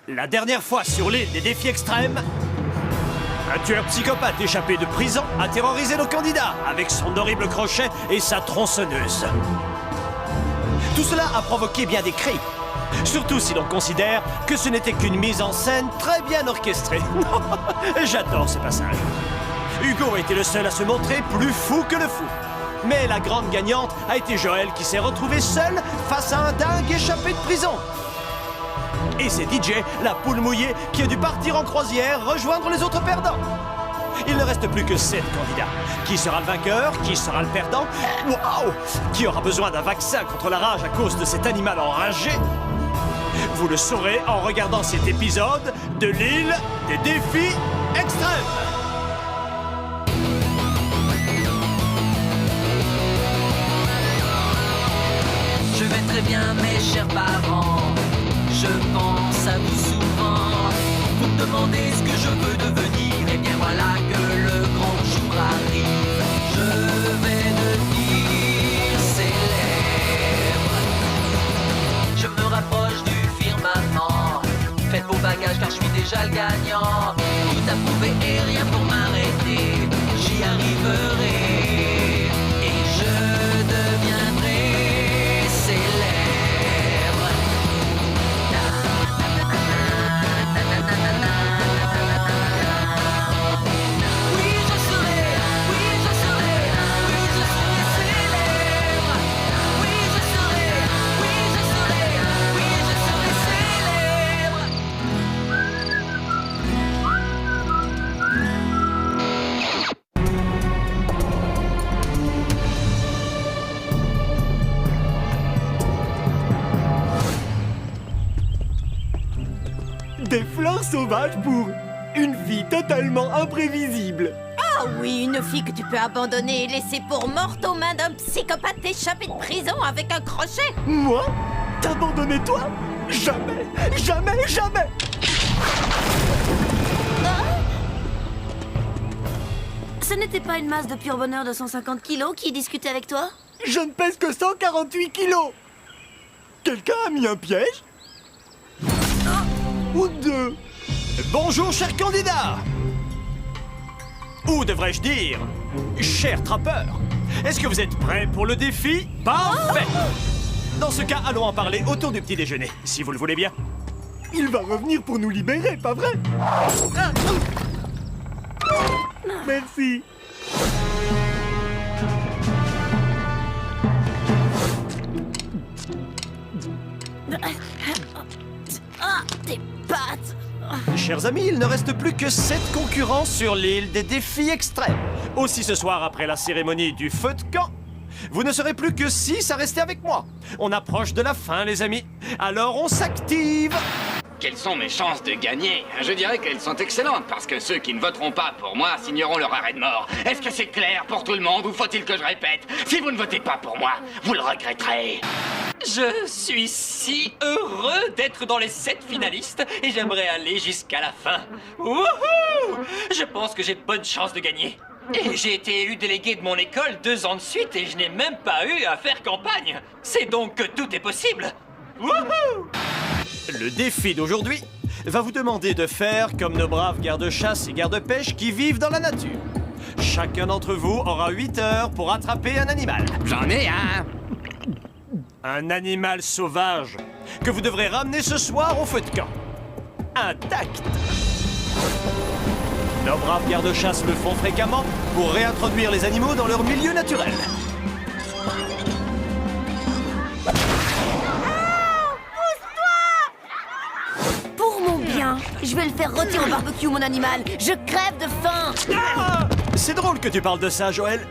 La dernière fois sur l'île des défis extrêmes, un tueur psychopathe échappé de prison a terrorisé nos candidats avec son horrible crochet et sa tronçonneuse. Tout cela a provoqué bien des cris, surtout si l'on considère que ce n'était qu'une mise en scène très bien orchestrée. J'adore ce passage. Hugo a été le seul à se montrer plus fou que le fou. Mais la grande gagnante a été Joël qui s'est retrouvé seul face à un dingue échappé de prison. Et c'est DJ, la poule mouillée, qui a dû partir en croisière rejoindre les autres perdants. Il ne reste plus que 7 candidats. Qui sera le vainqueur? Qui sera le perdant? Waouh! Qui aura besoin d'un vaccin contre la rage à cause de cet animal enragé? Vous le saurez en regardant cet épisode de l'île des défis extrêmes. Je vais très bien, mes chers parents. Je pense à vous souvent. Vous me demandez ce que je veux devenir. Et bien voilà que le grand jour arrive. Je vais devenir célèbre. Je me rapproche du firmament. Faites vos bagages car je suis déjà le gagnant. Tout à prouver et rien pour m'arrêter. J'y arriverai. Et je deviendrai célèbre. Des fleurs sauvages pour une fille totalement imprévisible. Ah oui, une fille que tu peux abandonner et laisser pour morte aux mains d'un psychopathe échappé de prison avec un crochet. Moi? T'abandonner toi? Jamais, jamais, jamais! Ce n'était pas une masse de pur bonheur de 150 kilos qui discutait avec toi? Je ne pèse que 148 kilos! Quelqu'un a mis un piège? Ou deux? Bonjour, chers candidats! Ou devrais-je dire, chers trappeurs, est-ce que vous êtes prêts pour le défi? Parfait! Dans ce cas, allons en parler autour du petit déjeuner, si vous le voulez bien. Il va revenir pour nous libérer, pas vrai? Merci. Ah, tes pattes! Chers amis, il ne reste plus que 7 concurrents sur l'île des défis extrêmes. Aussi ce soir, après la cérémonie du feu de camp, vous ne serez plus que 6 à rester avec moi. On approche de la fin, les amis. Alors on s'active. Quelles sont mes chances de gagner? Je dirais qu'elles sont excellentes, parce que ceux qui ne voteront pas pour moi signeront leur arrêt de mort. Est-ce que c'est clair pour tout le monde, ou faut-il que je répète? Si vous ne votez pas pour moi, vous le regretterez. Je suis si heureux d'être dans les 7 finalistes et j'aimerais aller jusqu'à la fin. Wouhou! Je pense que j'ai de bonnes chances de gagner. Et j'ai été élu délégué de mon école 2 ans de suite et je n'ai même pas eu à faire campagne. C'est donc que tout est possible. Wouhou! Le défi d'aujourd'hui va vous demander de faire comme nos braves gardes-chasse et gardes-pêche qui vivent dans la nature. Chacun d'entre vous aura 8 heures pour attraper un animal. J'en ai un. Un animal sauvage que vous devrez ramener ce soir au feu de camp. Intact. Nos braves gardes-chasse le font fréquemment pour réintroduire les animaux dans leur milieu naturel. Pour mon bien, je vais le faire rôtir au barbecue, mon animal. Je crève de faim. Ah! C'est drôle que tu parles de ça, Joël.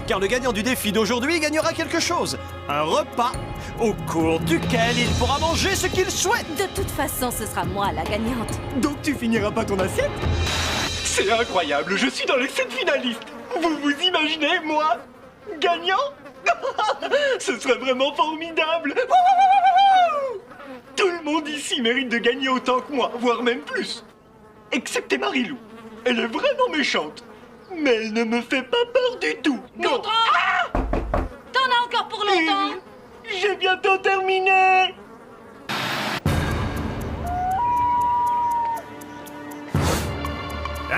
Car le gagnant du défi d'aujourd'hui gagnera quelque chose. Un repas au cours duquel il pourra manger ce qu'il souhaite. De toute façon, ce sera moi la gagnante. Donc tu finiras pas ton assiette? C'est incroyable, je suis dans les 7 finalistes. Vous vous imaginez, moi, gagnant? Ce serait vraiment formidable. Tout le monde ici mérite de gagner autant que moi, voire même plus. Excepté Marilou. Elle est vraiment méchante. Mais elle ne me fait pas peur du tout. Non. T'en as encore pour longtemps? J'ai bientôt terminé.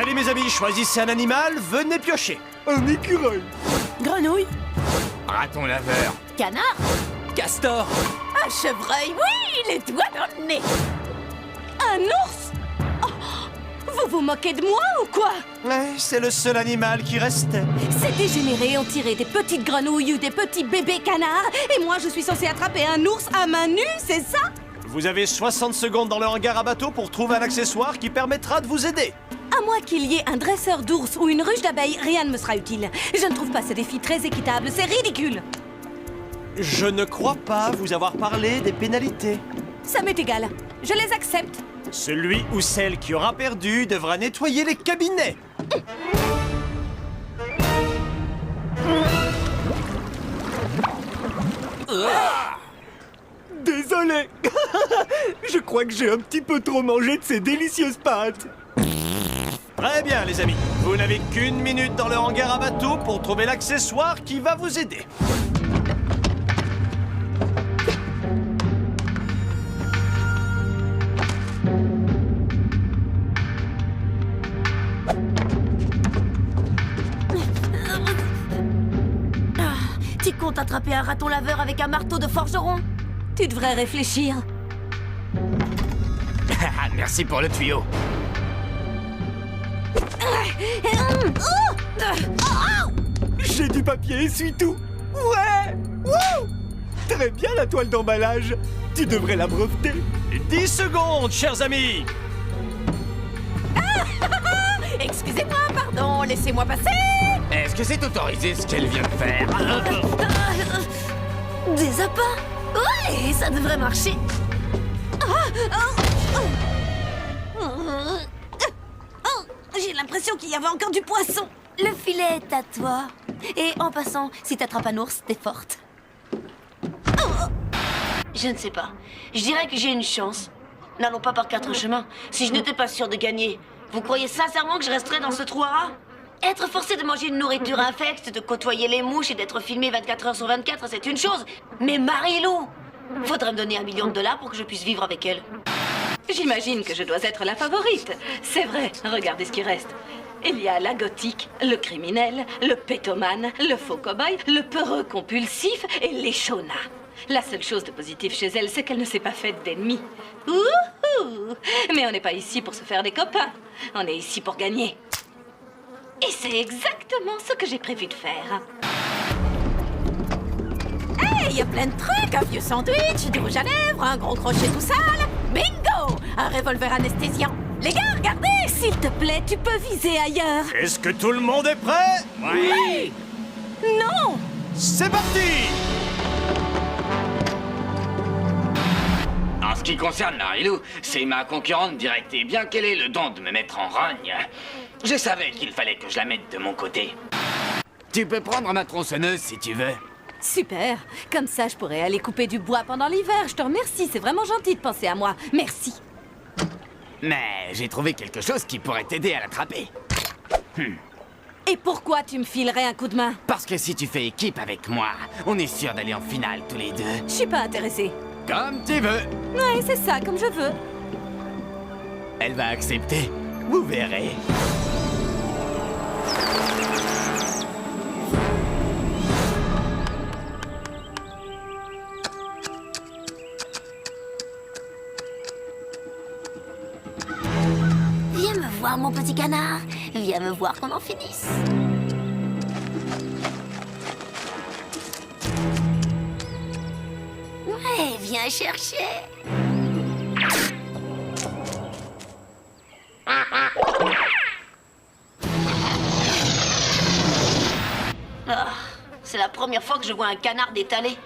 Allez mes amis, choisissez un animal, venez piocher. Un écureuil. Grenouille. Raton laveur. Canard. Castor. Un chevreuil, oui, les doigts dans le nez. Un ours. Oh, vous vous moquez de moi ou quoi? Ouais, c'est le seul animal qui restait. Ces dégénérés ont tiré des petites grenouilles ou des petits bébés canards, et moi je suis censée attraper un ours à main nue, c'est ça? Vous avez 60 secondes dans le hangar à bateau pour trouver un accessoire qui permettra de vous aider. À moins qu'il y ait un dresseur d'ours ou une ruche d'abeilles, rien ne me sera utile. Je ne trouve pas ce défi très équitable, c'est ridicule. Je ne crois pas vous avoir parlé des pénalités. Ça m'est égal, je les accepte. Celui ou celle qui aura perdu devra nettoyer les cabinets. Désolé. Je crois que j'ai un petit peu trop mangé de ces délicieuses pâtes. Très bien les amis, vous n'avez qu'une minute dans le hangar à bateau pour trouver l'accessoire qui va vous aider. Tu comptes attraper un raton laveur avec un marteau de forgeron? Tu devrais réfléchir. Merci pour le tuyau. J'ai du papier essuie-tout. Ouais. Wouh. Très bien la toile d'emballage. Tu devrais la breveter. 10 secondes, chers amis. Excusez-moi, pardon, laissez-moi passer. Est-ce que c'est autorisé ce qu'elle vient de faire? Des appâts? Ouais, ça devrait marcher. J'ai l'impression qu'il y avait encore du poisson. Le filet est à toi. Et en passant, si t'attrapes un ours, t'es forte. Je ne sais pas. Je dirais que j'ai une chance. N'allons pas par quatre chemins. Si je n'étais pas sûre de gagner, vous croyez sincèrement que je resterais dans ce trou à rats? Être forcé de manger une nourriture infecte, de côtoyer les mouches et d'être filmé 24 heures sur 24, c'est une chose. Mais Marie-Lou, faudrait me donner $1 million pour que je puisse vivre avec elle. J'imagine que je dois être la favorite. C'est vrai, regardez ce qui reste. Il y a la gothique, le criminel, le pétomane, le faux cow-boy, le peureux compulsif et l'échona. La seule chose de positif chez elle, c'est qu'elle ne s'est pas faite d'ennemis. Ouhou! Mais on n'est pas ici pour se faire des copains. On est ici pour gagner. Et c'est exactement ce que j'ai prévu de faire. Hey, il y a plein de trucs, un vieux sandwich, du rouge à lèvres, un gros crochet tout sale. Bingo! Un revolver anesthésiant. Les gars, regardez! S'il te plaît, tu peux viser ailleurs. Est-ce que tout le monde est prêt? Oui! Non! C'est parti! En ce qui concerne Marie-Lou, c'est ma concurrente directe et bien qu'elle ait le don de me mettre en rogne, je savais qu'il fallait que je la mette de mon côté. Tu peux prendre ma tronçonneuse si tu veux. Super. Comme ça, je pourrais aller couper du bois pendant l'hiver. Je te remercie. C'est vraiment gentil de penser à moi. Merci. Mais j'ai trouvé quelque chose qui pourrait t'aider à l'attraper. Et pourquoi tu me filerais un coup de main? Parce que si tu fais équipe avec moi, on est sûr d'aller en finale tous les deux. Je suis pas intéressée. Comme tu veux. Ouais, c'est ça, comme je veux. Elle va accepter. Vous verrez. Viens me voir, mon petit canard. Viens me voir qu'on en finisse. Ouais, viens chercher. C'est la première fois que je vois un canard d'étalé.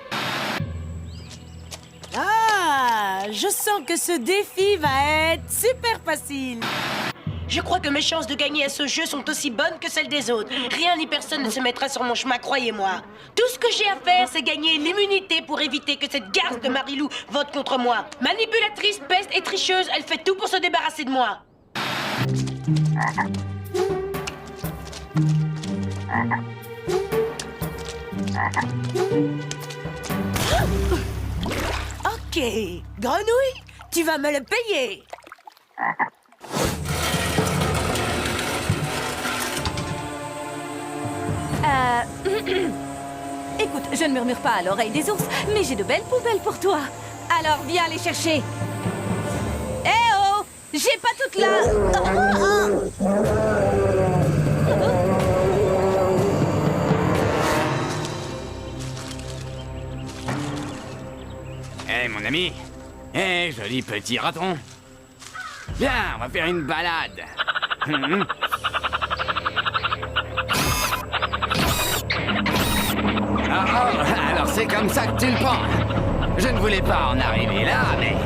Ah, je sens que ce défi va être super facile. Je crois que mes chances de gagner à ce jeu sont aussi bonnes que celles des autres. Rien ni personne ne se mettra sur mon chemin, croyez-moi. Tout ce que j'ai à faire, c'est gagner l'immunité pour éviter que cette garce de Marie-Lou vote contre moi. Manipulatrice, peste et tricheuse, elle fait tout pour se débarrasser de moi. Ok, grenouille, tu vas me le payer. Écoute, je ne murmure pas à l'oreille des ours, mais j'ai de belles poubelles pour toi. Alors viens les chercher. Eh oh! J'ai pas toute la... Hé, mon ami. Hé, joli petit raton. Viens, on va faire une balade. Alors c'est comme ça que tu le prends. Je ne voulais pas en arriver là, mais...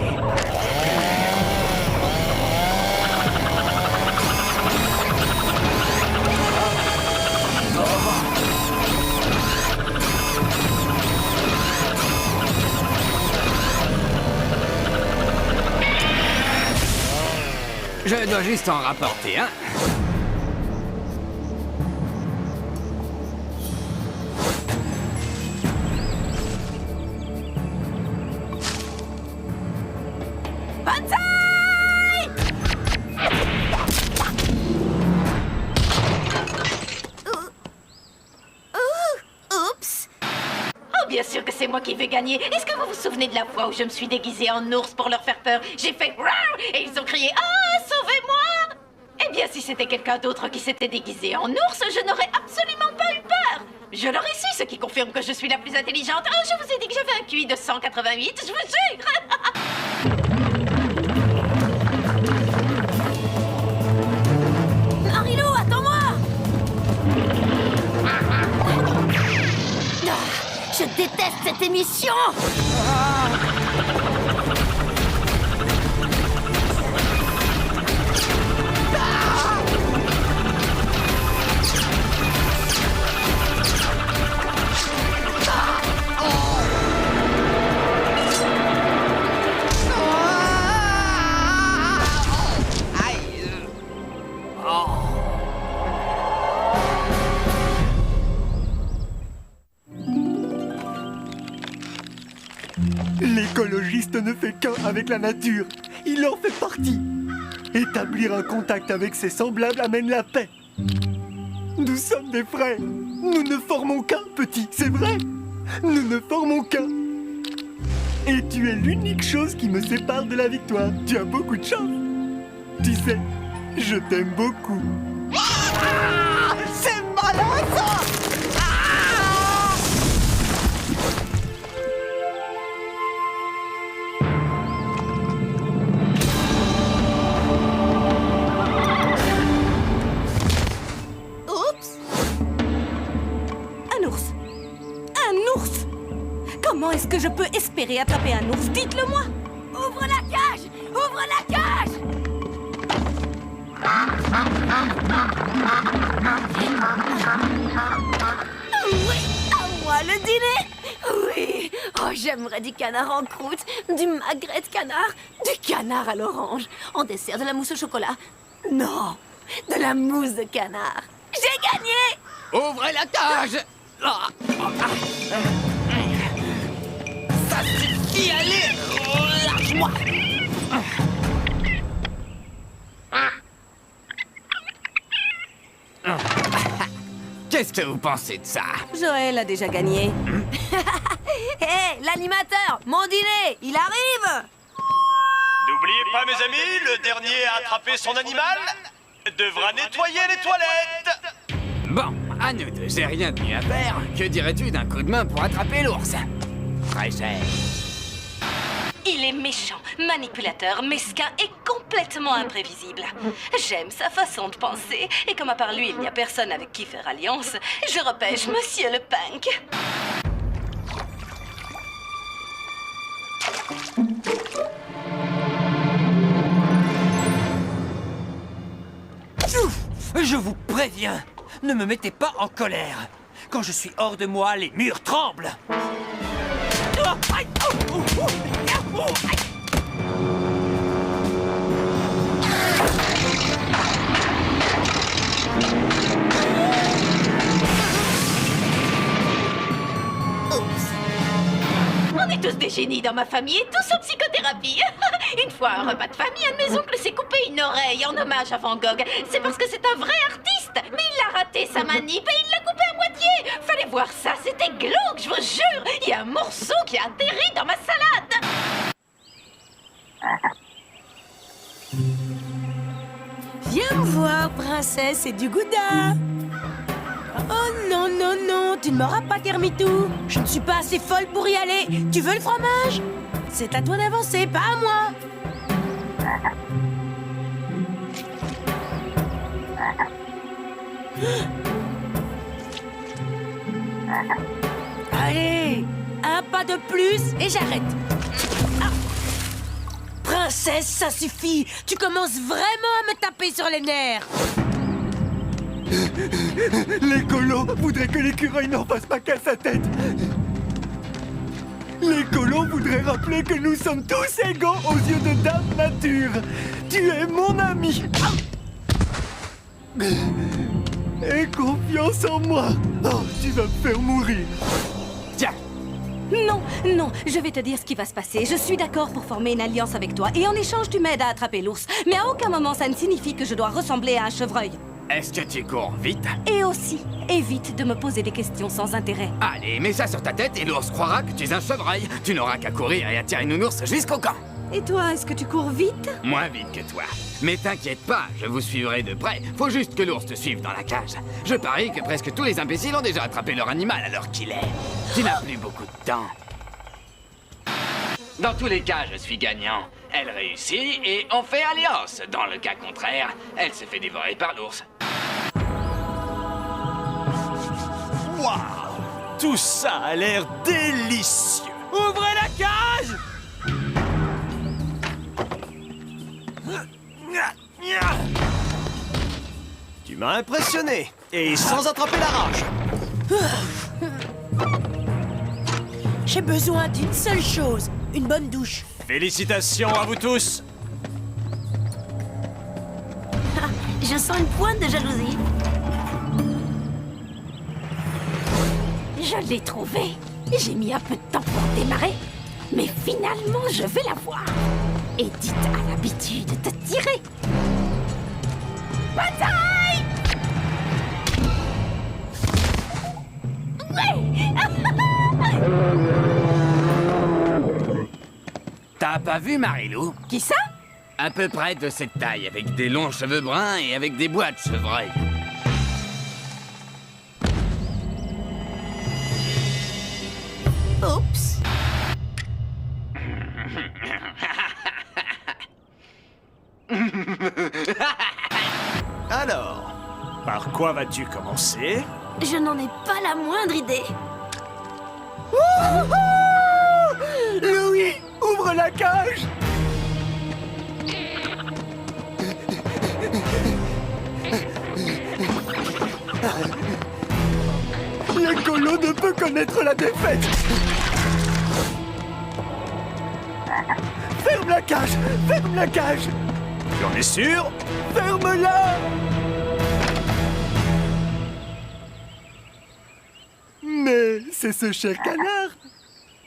Je dois juste en rapporter un. Oups! Oh, bien sûr que c'est moi qui vais gagner. Est-ce que vous vous souvenez de la fois où je me suis déguisée en ours pour leur faire peur? J'ai fait Rawr et ils ont crié ah, sauvez-moi! Eh bien, si c'était quelqu'un d'autre qui s'était déguisé en ours, je n'aurais absolument pas eu peur. Je l'aurais su, ce qui confirme que je suis la plus intelligente. Oh, je vous ai dit que j'avais un QI de 188, je vous jure. Marilo, attends-moi! Je déteste cette émission! L'écologiste ne fait qu'un avec la nature. Il en fait partie. Établir un contact avec ses semblables amène la paix. Nous sommes des frères. Nous ne formons qu'un, petit, c'est vrai. Nous ne formons qu'un. Et tu es l'unique chose qui me sépare de la victoire. Tu as beaucoup de chance. Tu sais, je t'aime beaucoup. Ah, c'est malin, ça! Comment est-ce que je peux espérer attraper un ours? Dites-le-moi! Ouvre la cage! Ouvre la cage! Oui, à moi le dîner! Oui! Oh, j'aimerais du canard en croûte, du magret de canard, du canard à l'orange, en dessert de la mousse au chocolat. Non, de la mousse de canard. J'ai gagné! Ouvrez la cage! Ça suffit, allez! Lâche-moi! Qu'est-ce que vous pensez de ça? Joël a déjà gagné. Hé, l'animateur! Mon dîner! Il arrive! N'oubliez pas, mes amis, le dernier à attraper son animal devra nettoyer les toilettes. Bon, à nous deux, j'ai rien de mieux à faire. Que dirais-tu d'un coup de main pour attraper l'ours? Très cher. Il est méchant, manipulateur, mesquin et complètement imprévisible. J'aime sa façon de penser, et comme à part lui, il n'y a personne avec qui faire alliance, je repêche Monsieur le Punk. Je vous préviens, ne me mettez pas en colère. Quand je suis hors de moi, les murs tremblent. On est tous des génies dans ma famille et tous en psychothérapie. Une fois, à un repas de famille, un de mes oncles s'est coupé une oreille en hommage à Van Gogh. C'est parce que c'est un vrai artiste. Mais il a raté sa manip et il l'a coupé à moitié. pieds. Fallait voir ça, c'était glauque, je vous jure. Il y a un morceau qui a atterri dans ma salade. Viens me voir, princesse, c'est du gouda. Oh non, non, non, tu ne m'auras pas, Kermitou. Je ne suis pas assez folle pour y aller. Tu veux le fromage? C'est à toi d'avancer, pas à moi. Allez, un pas de plus et j'arrête. Ah. Princesse, ça suffit. Tu commences vraiment à me taper sur les nerfs. L'écolo voudrait que l'écureuil n'en fasse pas qu'à sa tête. L'écolo voudrait rappeler que nous sommes tous égaux aux yeux de Dame Nature. Tu es mon ami. Aie confiance en moi. Oh, tu vas me faire mourir. Tiens, Non, non, je vais te dire ce qui va se passer. Je suis d'accord pour former une alliance avec toi. Et en échange, tu m'aides à attraper l'ours. Mais à aucun moment, ça ne signifie que je dois ressembler à un chevreuil. Est-ce que tu cours vite? Et aussi, évite de me poser des questions sans intérêt. Allez, mets ça sur ta tête et l'ours croira que tu es un chevreuil. Tu n'auras qu'à courir et attirer nounours jusqu'au camp. Et toi, est-ce que tu cours vite? Moins vite que toi. Mais t'inquiète pas, je vous suivrai de près. Faut juste que l'ours te suive dans la cage. Je parie que presque tous les imbéciles ont déjà attrapé leur animal à l'heure qu'il est. Tu n'as plus beaucoup de temps. Dans tous les cas, je suis gagnant. Elle réussit et on fait alliance. Dans le cas contraire, elle se fait dévorer par l'ours. waouh! Tout ça a l'air délicieux. Ouvrez la cage! Tu m'as impressionné, et sans attraper la rage. J'ai besoin d'une seule chose, une bonne douche. Félicitations à vous tous. Je sens une pointe de jalousie. Je l'ai trouvée. J'ai mis un peu de temps pour démarrer, mais finalement, je vais la voir. Edith a l'habitude de tirer. Bataille! T'as pas vu Marilou? Qui ça? À peu près de cette taille, avec des longs cheveux bruns et avec des bois de chevreuil. Oups. Alors, par quoi vas-tu commencer? Je n'en ai pas la moindre idée. Louis, ouvre la cage. L'écolo ne peut connaître la défaite. Ferme la cage. Ferme la cage. Tu en es sûr? Ferme-la. Mais c'est ce cher canard.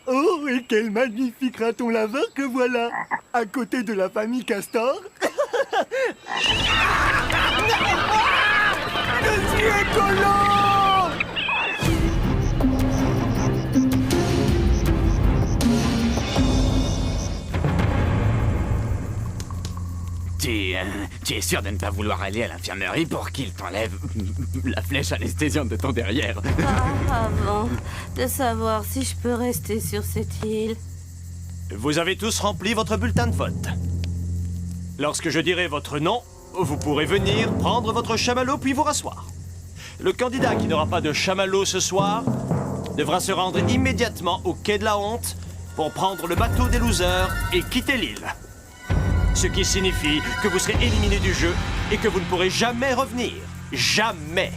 Oh, et quel magnifique raton laveur que voilà, à côté de la famille Castor. Je suis écolo. Tu es sûr de ne pas vouloir aller à l'infirmerie pour qu'il t'enlève la flèche anesthésiante de ton derrière? Avant de savoir si je peux rester sur cette île. Vous avez tous rempli votre bulletin de vote. Lorsque je dirai votre nom, vous pourrez venir prendre votre chamallow puis vous rasseoir. Le candidat qui n'aura pas de chamallow ce soir devra se rendre immédiatement au quai de la honte pour prendre le bateau des losers et quitter l'île. Ce qui signifie que vous serez éliminé du jeu et que vous ne pourrez jamais revenir. Jamais.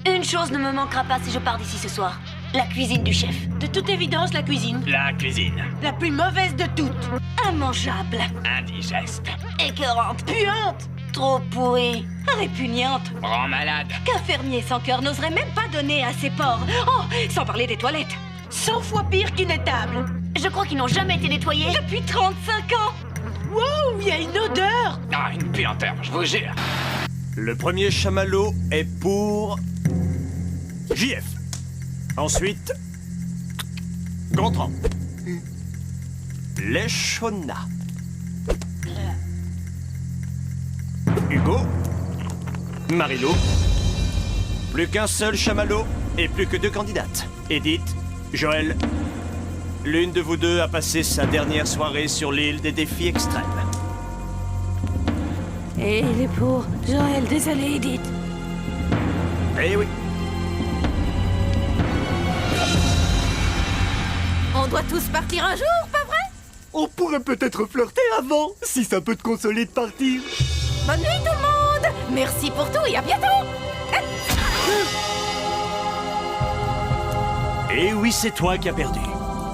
Une chose ne me manquera pas si je pars d'ici ce soir. La cuisine du chef. De toute évidence, la cuisine. La cuisine. La plus mauvaise de toutes. Immangeable. Indigeste. Écœurante. Puante. Trop pourrie. Répugnante. Rend malade. Qu'un fermier sans cœur n'oserait même pas donner à ses porcs. Oh, sans parler des toilettes. 100 fois pire qu'une étable. Je crois qu'ils n'ont jamais été nettoyés. Depuis 35 ans. Wow, il y a une odeur. Ah, une puanteur, je vous jure. Le premier chamallow est pour... JF. Ensuite, Gontran. Leshona. Hugo. Marilou. Plus qu'un seul chamallow et plus que 2 candidates. Edith, Joël. L'une de vous deux a passé sa dernière soirée sur l'île des défis extrêmes. Et il est pour Joël, désolé, Edith. Eh oui. On doit tous partir un jour, pas vrai? On pourrait peut-être flirter avant, si ça peut te consoler de partir. Bonne nuit tout le monde! Merci pour tout et à bientôt! Eh oui, c'est toi qui as perdu.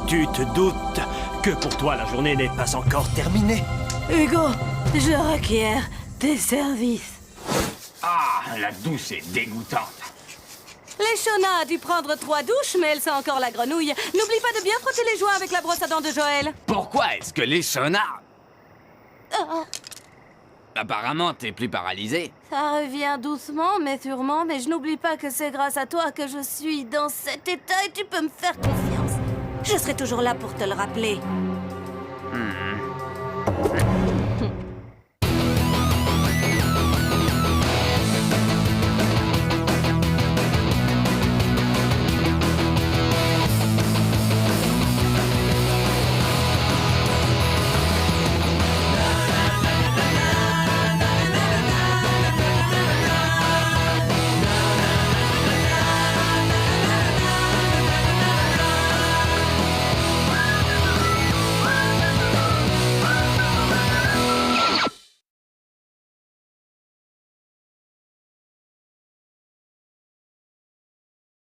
Tu te doutes que pour toi la journée n'est pas encore terminée. Hugo, je requiers tes services. Ah, la douce est dégoûtante. Leshona a dû prendre 3 douches, mais elle sent encore la grenouille. N'oublie pas de bien frotter les joints avec la brosse à dents de Joël. Pourquoi est-ce que les sonars... Apparemment, t'es plus paralysé. Ça revient doucement, mais sûrement, mais je n'oublie pas que c'est grâce à toi que je suis dans cet état et tu peux me faire confiance. Je serai toujours là pour te le rappeler.